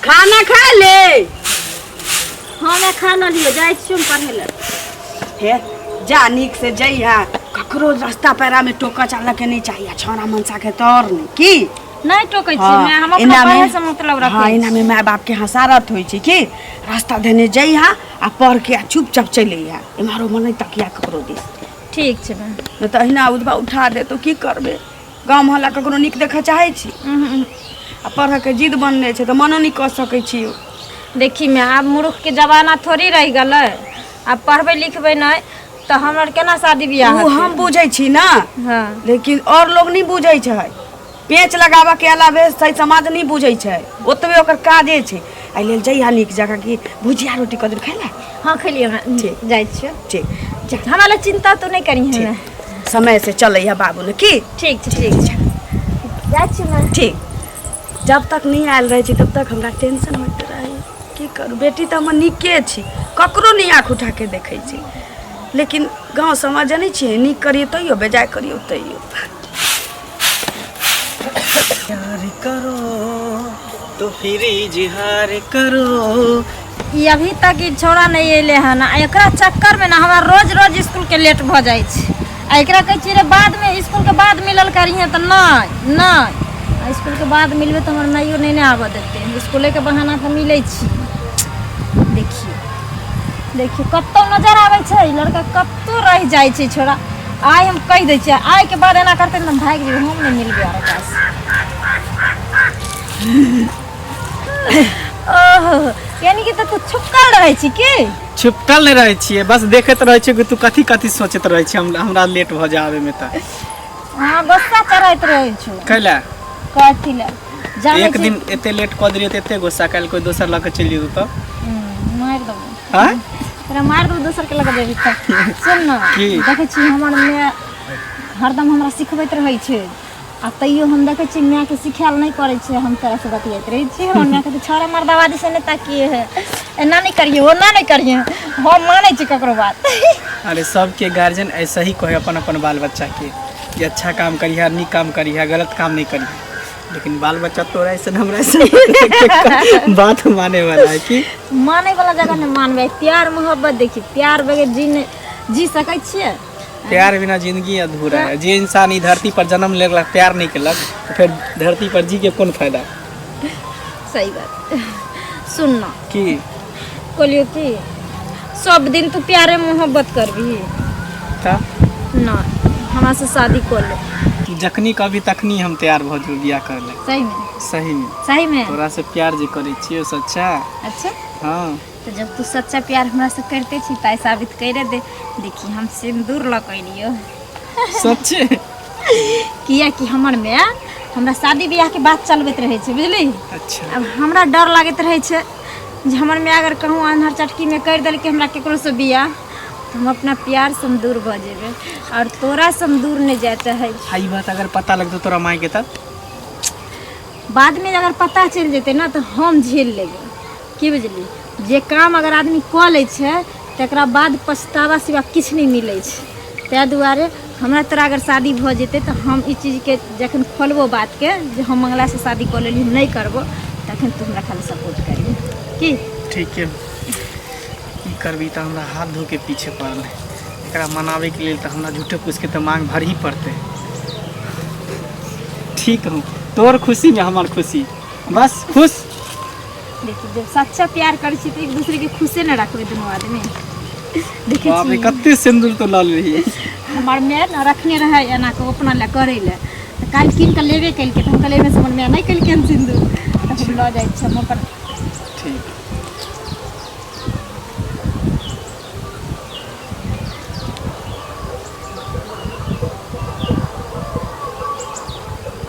खाना खा ले। हाँ मैं खाना लियो जाए छी पढ़े ले। हे जा निक से जइहा ककरो रास्ता पैरा में टोका चालक के नहीं चाहिए छोरा मनसा के तौर नहीं की नहीं टोकै छी मैं हम अपना पढ़े से मतलब रखे। हां इना में माय बाप के हसारत होई छी की रास्ता देने जइहा आ पढ़ के चुपचाप चलैहा इमारो मन नहीं तकिया ककरो दे। ठीक छै न त अहिना उठबा उठा दे तो की करबे गांव मोहल्ला ककरो निक देख चाहे छी आ पढ़ के जिद बनने छै त मनो नहीं क सकै छी। देखी मैं अब मूर्ख के जमाना थोड़ी रह गलै अब पढ़बे लिखबे नहीं तो हमर केना शादी बियाह वो हम बुझै छी ना। हां लेकिन और लोग नहीं बुझै छै पेच लगाबा के अलावे सही समाज नहीं बुझै छै ओतबे ओकर काजे छै आई लेल जइहा निक जगह की भुजिया रोटी कदर खाइला। हां खलिए मैं जाय छी। ठीक हमरा चिंता तो नहीं करी है समय से चलैया बाबू ने की। ठीक ठीक जाय छी मैं। ठीक जब तक नहीं आयल रहे छी तब तक हमरा टेंशन होत रहे की करू बेटी त हम निके छी ककरो नहीं आँख उठा के देखे छी लेकिन गांव समाज जानै छी निक करियो तइयो बेजाय करियो तइयो। प्यार करो तो फिर इजहार करो। ये अभी तक ई छोड़ा नहीं एले है ना एकरा चक्कर में ना हमरा रोज रोज स्कूल के लेट भ जाय छै आ एकरा कहै छी रे बाद में स्कूल के बाद मिलल करिहे त नहीं नहीं स्कूल के बाद मिलबे त हमर नाइयो नहीं आबे देते स्कूले के बहाना पे मिलै छी। देखिए कत्तो नजर आवे छै लड़का कत्तो रह जाय छै छोड़ा आइ हम कह दै छियै आइ के बाद एना करते हम भाग जेबै हम नहीं मिलबे आर पास। ओह यानी कि तू छुपकल रहे छी की। छुपकल नहीं रहे छिए बस देखत रहे छी कि तू कथी कथी सोचत रहे छी हमरा लेट भ जावे में त। हां गुस्सा करैत रहे छी कैला कथी ले जाने एक दिन एते लेट क दियो त एते गुस्सा काल कोई दोसर ल के चल जेतो त मार दो। हां तेरा मार दो दोसर के लगा देबी त सुन न देखे छी हमर में हरदम हमरा सिखबैत रहे छै आ तइयो हम देखे छी मां के सिखायल नहीं करे छै हम तरह से बतियात रहे छी हमर मां के छोरा मर्दावादी से नहीं ताकिए है एना नहीं करिए ओना नहीं करिए हम माने छी ककरो बात। अरे सबके गार्जियन ऐसा ही कहे अपन अपन बाल बच्चा के कि अच्छा काम करिहा नी काम करिहा गलत काम नहीं करिहा लेकिन बाल बच्चा तोरा ऐसे हमरा ऐसे बात माने वाला है कि माने वाला जगह में मानबे प्यार मोहब्बत देखी प्यार बगैर जी सकै छियै। प्यार बिना जिंदगी अधूरा है। जे इंसान ई धरती पर जन्म लेलक प्यार नहीं केलक तो फिर धरती पर जी के कौन फायदा। सही बात सुनना की बोलियो कि सब दिन तू प्यारे मोहब्बत करबी था ना हमरा से शादी कर ले जखनी कभी तखनी हम तैयार भ जो बियाह कर ले। सही में सही में तोरा से प्यार जे करे छियो सच्चा। अच्छा हां तो जब तू सच्चा प्यार हमरा से करते छी ताई साबित करे दे देखी हम सिंदूर लगैलियो सच्चे किया कि हमर में हमरा शादी ब्याह के बात चलबैत रहे छै बुझली। अच्छा अब हमरा डर लागत रहे छै जे हमर में अगर कहूँ अन्हर चटकी में कर देल कि हमरा केकरो से बियाह तो हम अपना प्यार से दूर भ जेबे और तोरा से दूर नहीं जाए चाहे। ई बात अगर पता लग तो तोरा माई के तब बाद में अगर पता चल जेते ना तो हम झेल लेबे की बुझली जे काम अगर आदमी क ले छै तकरा बाद पछतावा सिवा किछ नहीं मिले छै तै दुआरे हमरा तोरा अगर शादी भ जेते तो हम ई चीज के जखन खोलबो बात के जे हम मंगला से शादी क लेली नहीं करबो तखन तू हमरा खाली सपोर्ट करिए की। ठीक है ई करबी त हमरा हाथ धो के पीछे पड़ल एकरा मनावे के लिए तो हमरा झूठे पूछ के तो मांग भर ही पड़ते। ठीक हूँ तोर खुशी में हमार खुशी बस खुश। देखिए जब सच्चा प्यार करे छी तो एक दूसरे के खुशे न रखबे दोनों आदमी देखिए बाप रे कत्ते सिंदूर तो लाल रही है हमार में न रखने रहे एना को अपना ले करे ले तो काल किन के लेबे कल के हम कले में समझ में नहीं कल के सिंदूर तो हम ल जाय छ हम अपन। ठीक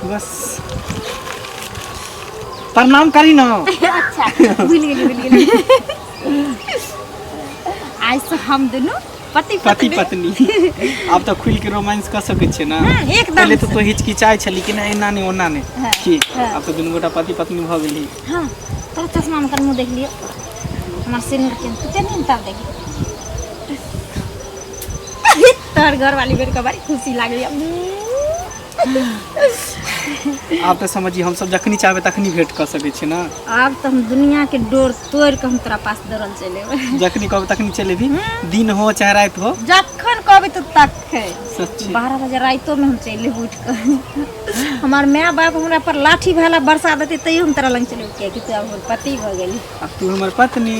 बस प्रणाम करी ना। अच्छा भूल गेली आज से हम दोनों पति पत्नी अब तो खुल के रोमांस कर सके छे ना। एकदम पहले तो हिचकिचाई छली कि ना एना नहीं ओना नहीं हाँ, की हाँ। अब तो दुनू गोटा पति पत्नी भ गेली। हां तो चश्मा में कर मुंह देख लियो हमार सिंदूर के तो नहीं तब देखी तोर घर वाली बेर के बड़ी खुशी लागली। आप तो समझिए हम सब जखनी चाहबे तखनी भेंट कर सके छी ना। अब तो हम दुनिया के डोर तोड़ के हम तोरा पास दौड़ल चले अयबै। जखनी कहबे तखनी चले भी, दिन हो चाहे रात हो। जखन कहबै तो तक है। सच्ची 12 बजे रातों में हम चले उठ कर। हमार माँ बाप हमरा पर लाठी भाला बरसा देते तैयो हम तोरा लंग चले के कि तू हमर पति भ गेली। अब तू हमर पत्नी।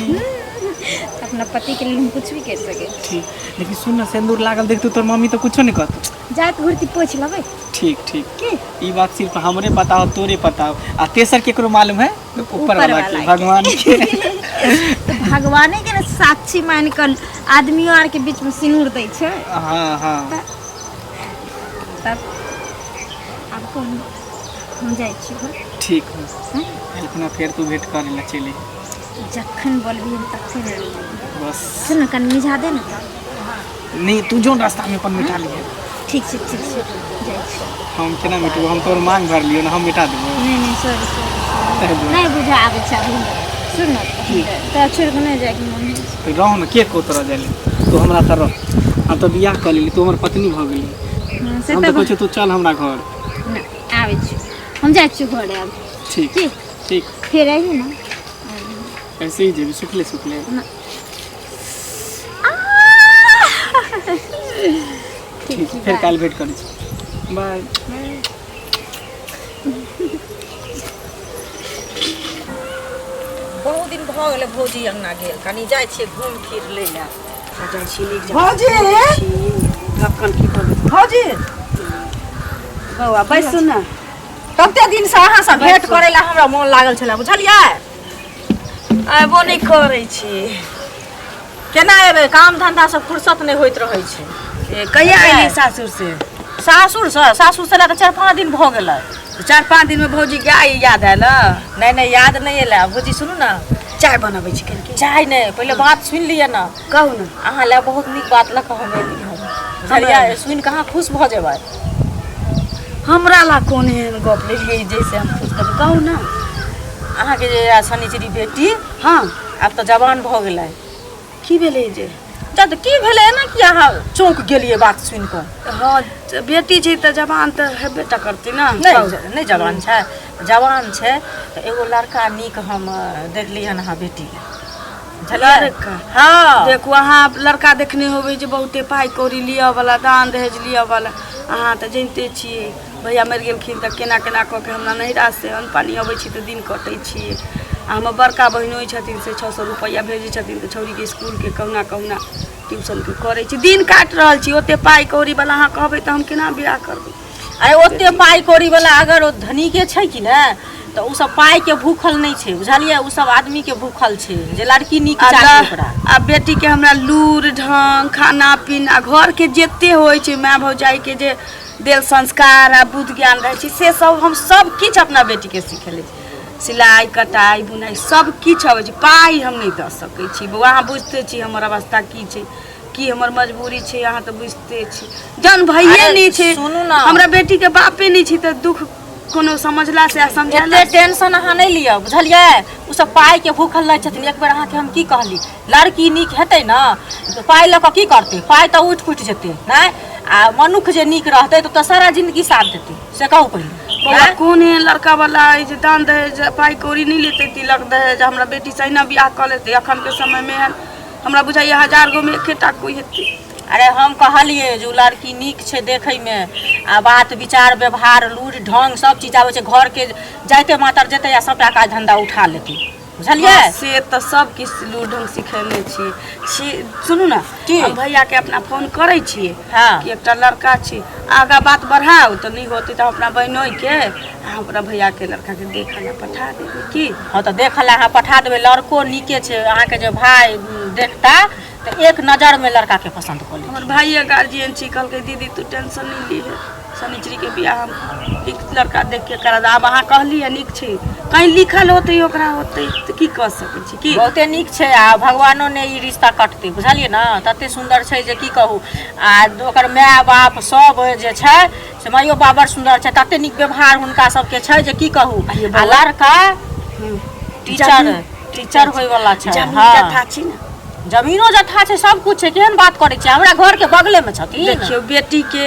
अपना पति के लिए हम कुछ भी कर सके। ठीक, लेकिन सुन ना सिंदूर लागल देख तोर मम्मी तो कुछो नहीं कहतो। जात घुरती पोछ लबै। ठीक ठीक की ई बात सिर्फ हमरे पता हो, तोरे पता हो। आ तेसर केकरो मालूम है? ऊपर वाला के, भगवान के। तो भगवाने के ना साक्षी मान कर आदमियों आर के बीच में सिंदूर दै छै। हाँ हाँ तब आपको हम जाए छी घर। ठीक हो। इतना फिर तू भेंट करे ला चली। जखन बोलबी हम तखन आबी। बस सुन कन मिझा दे ना। नहीं तू जो रास्ता में अपन मिटा लिए। ठीक छै जाए छी। हम केना मिटबो, हम तोर मांग भर लियो ना, हम मिटा देबो। नहीं सॉरी नहीं बुझा आबै छै अभी। सुन ना तो छोड़ के नहीं जाए के मन है। रहो ना के को तोरा जाले तू हमरा तरह। हम तो बियाह कर लेली, तू हमर पत्नी भ गेली। से हम तो कहै तू चल हमरा घर। ना आबै छी हम जाए छी घर अब। ठीक की ठीक फिर आई ना। ऐसे ही जेबी सुखले सुखले। ठीक फिर काल भेंट करै छी। बाय। बहुत दिन भऽ गेलै भौजी अंगना गेल, कनी जाइ छियै घूम फिर लै लए। जाइ छी नीक भौजी ढक्कन की कर भौजी बौआ बैसू ना। कते दिन से अहाँ सब भेंट करै लए हमरा मोन लागल छलै, बुझलियै? आबो नहीं करै छी। केना एबै, काम धंधा सब फुर्सत नहीं होइत रहै छै। कहिया अयली सासुर से? सासुर से लए तऽ 4-5 दिन भऽ गेलै। 4-5 दिन में भौजी के आई याद आयल? नहीं याद नहीं एलै। भौजी सुनू ना, चाय बनाबै छी कनि। चाय नहीं, पहले बात सुन लिअ ना। कहू ना। अहाँ लए बहुत नीक बात लऽ कऽ हम एली हम, बुझलियै? सुनि कऽ अहाँ खुश भऽ जेबै। हमरा ला कोन एहन गप लेलियै जैसे हम खुश करब? कहू ना। अहाँके जे शनिचरी बेटी हाँ आब तऽ जवान भऽ गेलै। की भेलै जे? तऽ की भेलै एना कि अहाँ चौंक गेलियै बात सुनि कऽ? हाँ बेटी छै तऽ जवान तऽ हेबे टा करतै ना। नहीं जवान छै, जवान छै तऽ एगो लड़का नीक हम देखली हन अहाँ बेटी। लड़का? हाँ देखू अहाँ लड़का देखने होबै जे बहुते पाइ कौड़ी लिअ वाला, दान दहेज लिअ वाला। अहाँ तऽ जनिते छियै भैया मरि गेलखिन तऽ केना केना कऽ के हमरा नैहरा से अन्न पानी अबै छी तऽ दिन कटै छियै। आ हमर बड़का बहिनोइ छथिन से 600 रुपैआ भेजै छथिन तऽ छौरीके इसकुलके कहुना कहुना ट्यूशनके करै छी, दिन काटि रहल छी। ओतेक पाइ कौड़ी वाला अहाँ कहबै तऽ हम केना बियाह करबै? अरे ओते पाइ कौड़ी वाला अगर ओ धनीके छै कि ने तऽ उ सब पाइ के भूखल नहीं छै, बुझलियै? उ सब आदमी के भूखल छै जे लड़की नीक चाही ओकरा। आ बेटी के हमरा लूर ढंग खाना पीना घर के जते होइ छै माय भौजाई के जे देल संस्कार आ बुद्धि ज्ञान रहै छै से सब हम सब किछु अपना बेटी के सिखेले छी। सिलाई कटाई बुनाई सब किछु अबै छै। पाइ हम नहीं दऽ सकै छी बौआ, अहाँ बुझते छी हमर अवस्था की छै, की हमर मजबूरी छै, अहाँ तऽ बुझते छी। जन भइये नहीं छै, सुनू ना, हमरा बेटी के बापे नहीं छै तऽ दुख कोनो समझला से समझला एते टेंशन अहाँ नहीं लिअ, बुझलियै? उ सब पाइ के भूखल रहै छथिन। एक बेर अहाँके हम की कहली, लड़की नीक हेतै ना तऽ पाइ लऽ कऽ की करतै? पाइ तऽ उठि पुठि जेतै नहीं। आ मनुख जे नीक रहतै तऽ सारा जिंदगी साथ देतै, से कहू पहिले। कौन है लड़का वाला जे दान दहेज पाइ कौड़ी नहीं लेते, तिलक दहेज हमरा बेटी सहिना बियाह कऽ लेतै। अखन के समय में हमरा बुझाइए 1000 गो में एकेटा कोई हेतै। अरे हम कहलिए जो लड़की नीक छै देखै में, आ बात विचार व्यवहार लूर ढंग सब चीज आबै छै। घर के जाइते मातर जेतै आ सबटा काज धंधा उठा लेतै, बुझलियै? से तऽ सब किछु लूर ढंग सिखेने छी। सुनू ना, हम भैया के अपना फोन करै छियै। हाँ कि एकटा लड़का छै, आगा बात बढ़ाऊ तऽ नहीं होतै तऽ अपना बहनोई के अपना भैया के लड़का के देखऽ ला पठा देबै की? हाँ तो देख ला अहाँ पठा देबै। लड़को नीके छै, अहाँके जे भाई देखता तो एक नजर में लड़का के पसंद कर ली। हमर भाइये गार्जियन छी, कहलकै दीदी तू टेंशन नहीं ली है, शनिचरी के बियाह हम नीक लड़का देख के करा दे। आब अहाँ कहलिए नीक छै, कहीं लिखल होतै ओकरा होतै तऽ की कह सकै छी की? बहुते नीक छै आ भगवानो ने ई रिश्ता कटतै, बुझलियै ना? तते सुंदर छै जे की कहू। आ ओकर माय बाप सब जे छै से माइयो बाप बड़ सुंदर छै, तते नीक व्यवहार हुनका सबके छै जे की कहू। आ लड़का टीचर होय वाला छै। जथा छी ना, जमीनो जथा छै, सब कुछ छै। केहन बात करै छै? हमरा घर के बगले में छथिन। देखियो बेटी के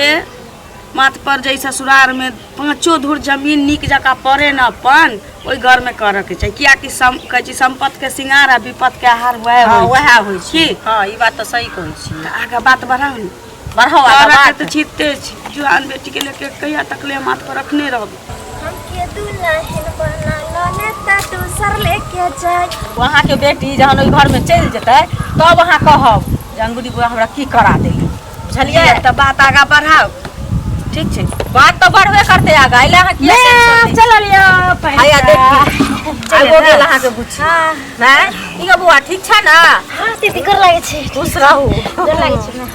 माथ पर जै ससुरार में 5 धूर जमीन निक जका पड़े न अपन ओहि घर में करे के चाहिए। किया कि कहै छी संपत्ति के सिंगार आ विपत्ति के आहार वएह होइ छै। की हाँ ई बात तो सही कहै छी। आगे बात बढ़ाओ न। बढ़ाओ आगे बात। तो छीते छी जुआन बेटी के लेके कहिया तक ले माथ पर रखने रहब। हमके दुल्हन बनाना नेता दूसर लेके जाए। वहाँ के बेटी जहन ओहि घर में चलि जेतै तब अहाँ कहब जे अंगूरी बुआ हमरा की करा देली। बुझलिए? तो बात आगा बढ़ाओ। ठीक छै बात तो बढ़बे करते आगा। इले अहाँ किया चल लियो आया देखी आगो गेल अहाँ के बुच्ची। हां नहीं इगा बुआ ठीक छै ना? हां दीदी कर लागे छै। खुश रहू। डर लागे छै ना।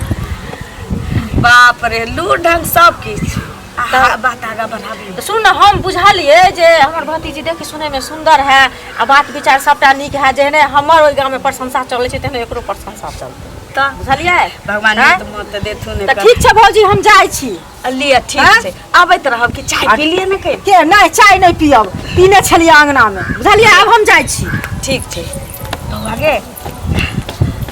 बाप रे लूर ढंग सब किछ। बात आगा बढ़ाबी। तो सुन न हम बुझलिए जे हमर भतीजी देखी सुने में सुंदर है आ बात विचार सबटा नीक है। जेहने हमर ओइ गांव में प्रशंसा चलै छै तेहने एकरो प्रशंसा चलतै। तो बुझलिए? भगवान हाँ? ने मत देथुन तो ठीक छै भौजी हम जाइ छी। लिया ठीक हाँ? छै आबैत रहब कि चाय पी लिए न कहि। के नहीं चाय नहीं पियब पीने छलिए आंगना में। बुझलिए? अब हम जाइ छी। ठीक छै तो आगे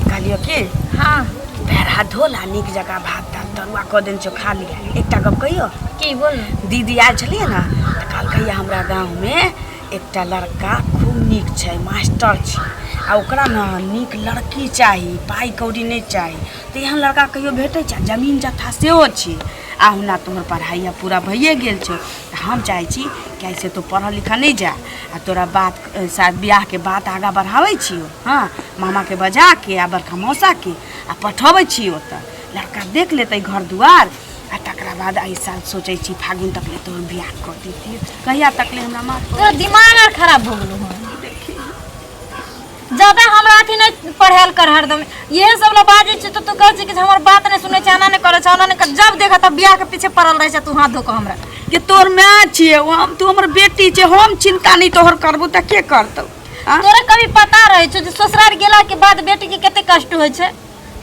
कहलियो कि हां पैर हाथ धोला नीक जगह भात दाल तरुआ क दिन चो खा लिया। एकटा गप कहियो की बोल दीदी आयल छलिए ना त कहलकै हमरा गांव में एकटा लड़का खूब नीक छै मास्टर छै आ ओकरा न नीक लड़की चाही पाई कौड़ी नहीं चाही। तो यहाँ लड़का कहियो भेटै छै जमीन जथा सेहो छै आ हुना तोहर पढ़ाई पूरा भइए गेल छौ। हम चाहे छी कि ऐसे तो पढ़ल लिखल नहीं जा आ तोरा बात शायद ब्याह के बात आगा बढ़ावे छियो। हाँ मामा के बजा के आ बड़का मौसा के आ पठबै छियो। त लड़का देख लेते घर दुआर आ तकरा बाद एहि साल सोचे छी फागुन तक ले तोहर ब्याह कर देती। कहिया तक ले हमरा माथ तोरा दिमाग आर खराब हो गेलो हन। ज्यादा हमरा अथी नहीं पढ़ायल कर हरदम ये सब ला बाजे छ तो तू कह छी कि हमर बात नहीं सुने छै आना नहीं करे छै आना नहीं कर। जब देखा तब बियाह के पीछे पड़ल रहे छै तू हाथ धो के हमरा कि तोर माँ छिए हम तू हमर बेटी छे हम चिंता नहीं तोहर करबू त के करतौ। तोरा कभी पता रहे छै जे ससुराल गेला के बाद बेटी के कते कष्ट होय छै।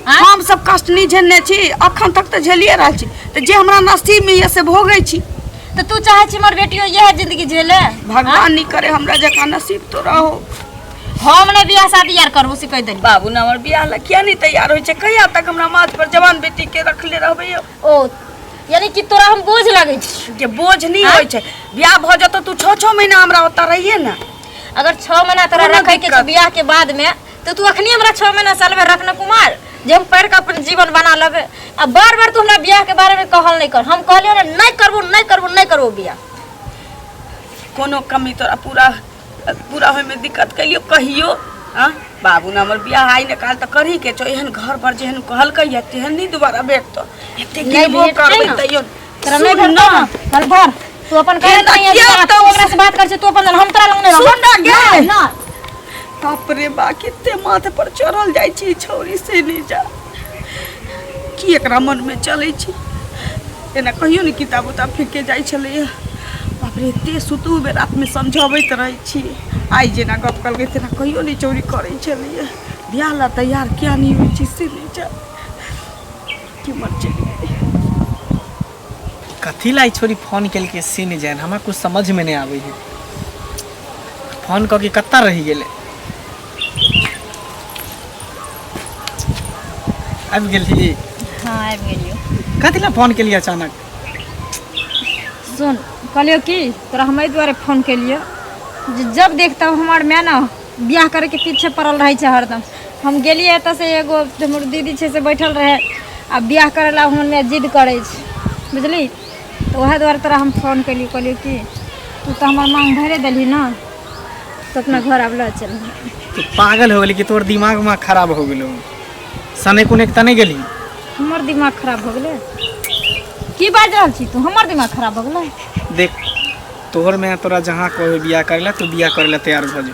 हम सब कष्ट नहीं झेलने छी अखन तक तो झेलिए रहल छी त जे हमरा नसीब में ये से भोगै छी। तो तू चाहे छी हमर बेटियो यह जिंदगी झेले। भगवान नहीं करे हमरा जका नसीब तो रहो। हम ने बियाह शादी यार करबो से कह देली। बाबू ने हमर बियाह ला किया नहीं तैयार होय छै। कहिया तक हमरा माथ पर जवान बेटी के रखले रहबै। ओ यानी कि तोरा हम बोझ लागै छी। के बोझ नहीं होय छै बियाह भ जतो तू 6 महीना हमरा ओता रहिए ना। अगर 6 महीना तोरा रखे के छै बियाह के बाद में तो तू अखनी हमरा 6 महीना साल में रखना कुमार जे हम पढ़ के अपन जीवन बना लगे। अब बार बार तू हमरा बियाह के बारे में कहल नहीं कर। हम कहलियो ना नहीं करबो बियाह। कोनो कमी तोरा पूरा होय में दिक्कत कहियो कहियो। हां बाबू ने हमर बियाह आई ने काल त करही के छो। एहन घर पर जेहन कहलकै या तेहन नहीं दोबारा भेटतो। एते गिरबो करबै तइयो तोरा नहीं भेटतो ना कल भर तू अपन कहे नहीं है तो ओकरा से बात कर छै तू अपन हम तोरा लंग नहीं रहब। सुन ना ना बाप रे बा किते माथे पर चढ़ल जाय छी छौरी से नहीं जा की एकरा मन में चलै छी। एना कहियो ने किताब उताब फेंके जाय छलै। बाप रे एते सुतू बे रात में समझाबैत रहै छी। आई जेना गप कल गई तेना कहियो नहीं चोरी करै छलै। बियाह ला तैयार क्या नहीं होई छी से नहीं जा की मर चली। कथी लाई छोरी फोन केल के से नहीं जान हमरा कुछ समझ में नहीं आवे है। फोन क के कत्ता रही गेले अब गेली। हां आबि गेलियो। कथी ला फोन केलिए अचानक। सुन कहलियो कि तोरा हम एहि दुआरे फोन केलियो जब देखता हमार मैं ना बियाह करे के पीछे पड़ल रहे छै हरदम। हम गेलिए एत से एगो हमर दीदी छै से बैठल रहे आ बियाह करे ला हमर में जिद करे छै बुझली। तो वह द्वारे तोरा हम फोन केलियो कहलियो कि तू तो हमार मांग भरे देली ना तो अपना घर आबला चल। तू पागल हो गेली कि तोर दिमाग में खराब हो गेलो। सने कोने त नहीं गेली। हमर दिमाग खराब हो गेले की बाज रहल छी तू। हमर दिमाग खराब हो गेले देख तोहर में तोरा जहाँ कहे बियाह करेला तू बियाह करेला तैयार भ जा।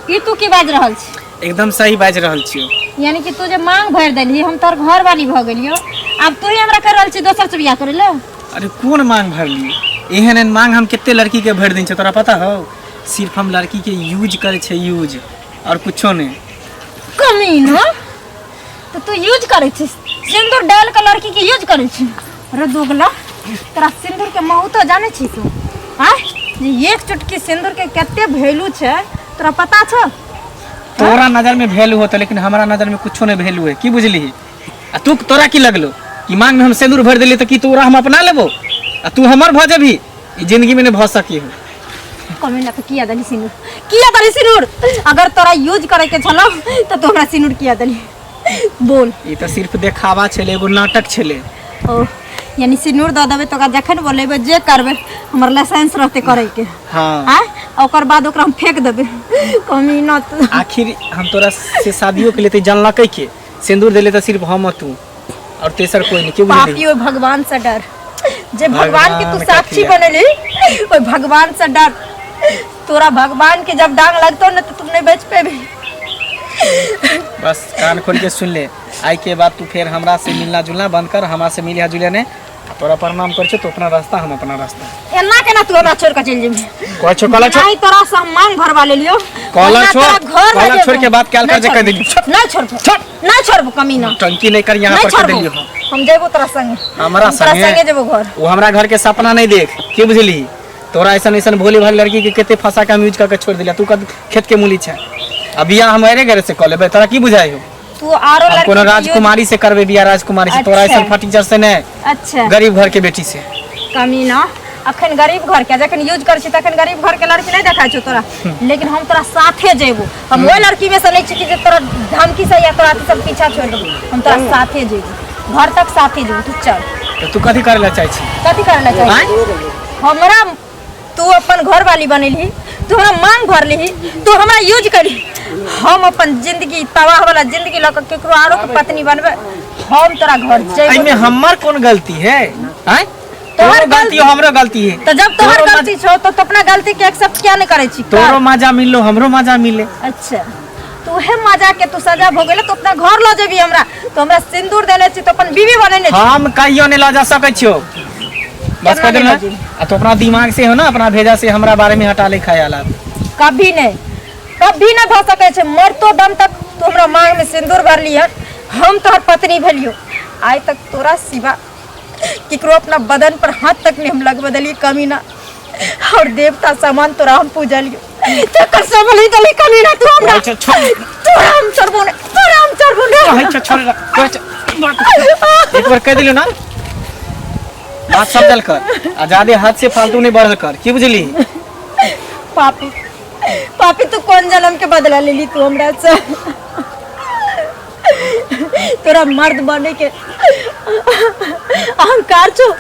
की तू की बाज रहल छी। एकदम सही बाज रहल छियो। यानी कि तू जे मांग भर देली हम तोर घर वाली भ गेलियो अब तू ही हमरा कर रहल छी दोसर से बियाह करे ले। अरे कौन मांग भरली एहन मांग हम कितने लड़की के भर दिन तोरा पता हो। सिर्फ हम लड़की के यूज करे छे यूज और कुछो नहीं। कमीना तो तू यूज करे छी सिंदूर डाल के लड़की के यूज करे छी। अरे दोगला तेरा सिंदूर के महत्व जाने छी तू। हां ये एक चुटकी सिंदूर के कितने वैल्यू छै तोरा पता छ। तोरा नजर में वैल्यू होता लेकिन हमारा नजर में कुछो नहीं वैल्यू है की बुझली। आ तू तोरा की लगलो कि मांग में हम सिंदूर भर दिली तो कि तोरा हम अपना लेबो आ तू हमर भ जेबी ई जिंदगी में नहीं भ सकी हो। कमेंट पे किया दली सिनूर अगर तोरा यूज करे के छलो तो तू हमरा सिनूर किया दली बोल। ई तो सिर्फ देखावा छले, एगो नाटक छले। ओ यानी सिनूर द देबे तो जखन बोलेबे जे करबे हमर लाइसेंस रहते करे के। हाँ हां ओकर बाद ओकरा हम फेंक देबे कमीना। आखिर हम तोरा से शादियों के लिए तो जानलकै के सिंदूर देले तो सिर्फ हम तू और तेसर कोई नहीं। क्यों बुझली? पापी ओ भगवान से डर, जे भगवान के तू भगवान साक्षी कथिया? बनेली ओ भगवान से डर। तोरा भगवान के जब डांग लगतो न तो तुम नहीं बच पेबे। बस कान खोल के सुन ले, आई के बाद तू फिर हमरा से मिलना जुलना बंद कर, हमरा से मिलिया जुलिया ने। तोरा प्रणाम कर छो तो अपना रास्ता, हम अपना रास्ता। एना केना तू हमरा छोड़ के चल जेबे? कोई छो कला छो नहीं तोरा से हम मांग भरवा ले लियो। कला छो, घर कला छोड़ के बात क्या कर जे कह देली। नहीं छोड़ नहीं छोड़बो कमीना। टंकी नहीं कर यहाँ नहीं पर कह छोड़बो, देली। हम जेबो तोरा संगे। हमरा संगे जेबो घर। वो हमरा घर के सपना नहीं देख, की बुझली? तोरा ऐसा ऐसा भोली भाली लड़की के केते फंसा के हम यूज करके छोड़ दिला। तू का खेत के मूली छै, अब बियाह हम अरे घर से कर लेबे। तोरा की बुझाई हो? तू आरो लड़की कोनो राजकुमारी से करबे बियाह, राजकुमारी से। तोरा ऐसा फटीचर से नहीं, अच्छा गरीब घर के बेटी से। कमीना अखन गरीब घर के जखन यूज कर छी तखन गरीब घर के लड़की नहीं देखा छो तोरा। लेकिन हम तोरा साथे जेबो। हम वो लड़की में से नहीं छी जे तोरा धमकी से या तोरा सब पीछा छोड़ देबो। हम तोरा साथे जेबो, घर तक साथे जेबो। तू चल। तो तू कथी करे ला चाहे छी? कथी करना चाहिए? हमरा तू अपन घर वाली बनेली, तू हमरा मांग भर ली, तू हमरा यूज करी। हम अपन जिंदगी तबाह वाला जिंदगी लग केकरो आरो के पत्नी बनबे। हम तोरा घर जेबो। एमे हमर कौन गलती है? हैं? तोहर गलती हो, हमरो गलती है। तो जब तोहर गलती छो तो अपना गलती के एक्सेप्ट क्या नहीं करे छी? तोरो मजा मिलो, हमरो मजा मिले। अच्छा तू है मजा के तू सजा भोगेले तो अपना घर लो जेबी। हमरा तो हमरा सिंदूर देले छी तो अपन बीवी बनेने छी। हम कहियो नहीं ला जा सकै छियो। बस केना कर नहीं देना। ला आ तो अपना दिमाग से हो ना, अपना भेजा से हमरा बारे में हटा ले ख्यालात। कभी नहीं भ सके छे। मरतो दम तक तू हमरा मांग में सिंदूर भर लिया। हम तोहर पत्नी भेलियो। आज तक तोरा सिवा केकरो अपना बदन पर हाथ तक नहीं हम लगवा देली कमीना। और देवता सामान तोरा हम पूजलियो। तकर संभली दली कमीना तू हमरा। तोरा हम चढ़बो ने, तोरा हम चढ़बो ने। छोड़ एक बार कह दिलो ना, बात समझल कर। आ ज्यादा हाथ से फालतू नहीं बढ़ल कर, की बुझली? पापी पापी तू कौन जन्म के बदला ले ली तू हमरा से? तोरा मर्द बने के अहंकार छो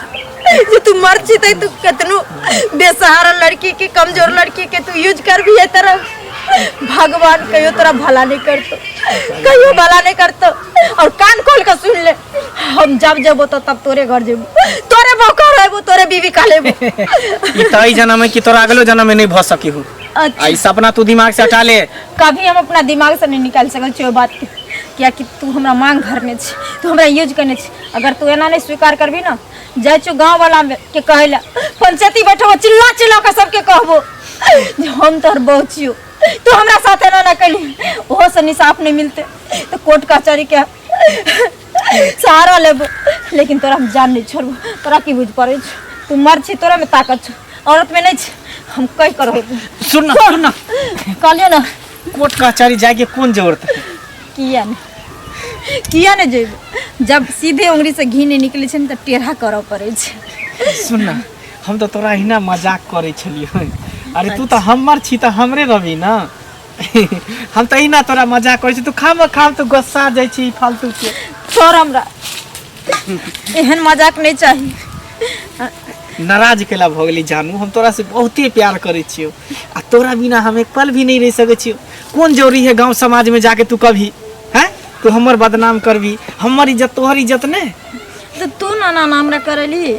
जे तू मर्द छी तू कितनो बेसहारा लड़की के, कमजोर लड़की के तू यूज कर भी है। तरह भगवान कहियो तोरा भला नहीं करतो, कहियो भला नहीं करतो। और कान खोल के सुन ले, हम जब जबो तो तब तोरे घर जेबो, तोरे बौका रहबो, तोरे बीवी का लेबो। ई तई जन्म में कि तोरा अगलो जन्म में नहीं भ सकी हो। अच्छा आई सपना तू दिमाग से हटा ले। कभी हम अपना दिमाग से नहीं निकाल सकल छी ओ बात के, क्या कि तू हमरा मांग भरने छी, तू हमरा यूज करने छी। अगर तू एना नहीं स्वीकार करबी ना, जाय छो गांव वाला में के कहला, पंचायती बैठो चिल्ला चिल्ला के सबके कहबो जे हम तोहर बहू छियो। तू हमरा साथ एना ना कली, ओहो से निसाफ नहीं मिलते तो कोर्ट कचहरी के सहारा लेबो। लेकिन तोरा हम जान नहीं छोड़बो। तोरा की बुझ पड़े छ? तू मर्द छी, तोरा में ताकत छ, औरत में नहीं छ। हम कई करो सुन ना, सुन ना, कहलियो ना कोर्ट कचहरी जाए के कौन जरूरत है? किया ने जेबो? जब सीधे उंगली से घी नहीं निकले छ तो टेढ़ा करऽ पड़े छ। सुन ना, हम तो तोरा हिना मजाक करे छलियो। अरे तू तो हमर छी तो हमरे रवि ना। हम तो हिना तोरा मजाक करे छी, तू खाम तू गुस्सा जाय छी फालतू के। छोड़ हमरा एहन मजाक नहीं चाहिए। नाराज केला भ गेली जानू। हम तोरा से बहुते प्यार करे छियो आ तोरा बिना हम एक पल भी नहीं रह सके छियो। कौन जरूरी है गांव समाज में जाके तू कभी हैं तू हमर बदनाम करबी? हमर इज्जत तोहर इज्जत ने। तो तू ना हमरा करली।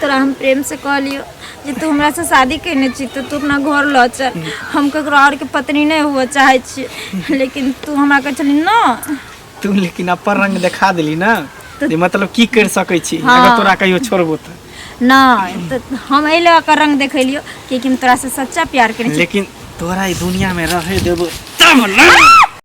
तोरा हम प्रेम से कहलियो जे तू हमरा से शादी करने छी तो तू अपना घर ल चल, हम ककरो और के पत्नी नहीं हुआ चाहे छी। लेकिन तू हमरा कह चली ना। तू लेकिन अपन रंग दिखा दिली ना, जे मतलब की कर सकै छी। हाँ। अगर तोरा कहियो छोड़बो तो ना तो हम एले का रंग देखलियो कि हम तोरा से सच्चा प्यार करे छी। लेकिन तोरा ई दुनिया में रहे देबो तब ना।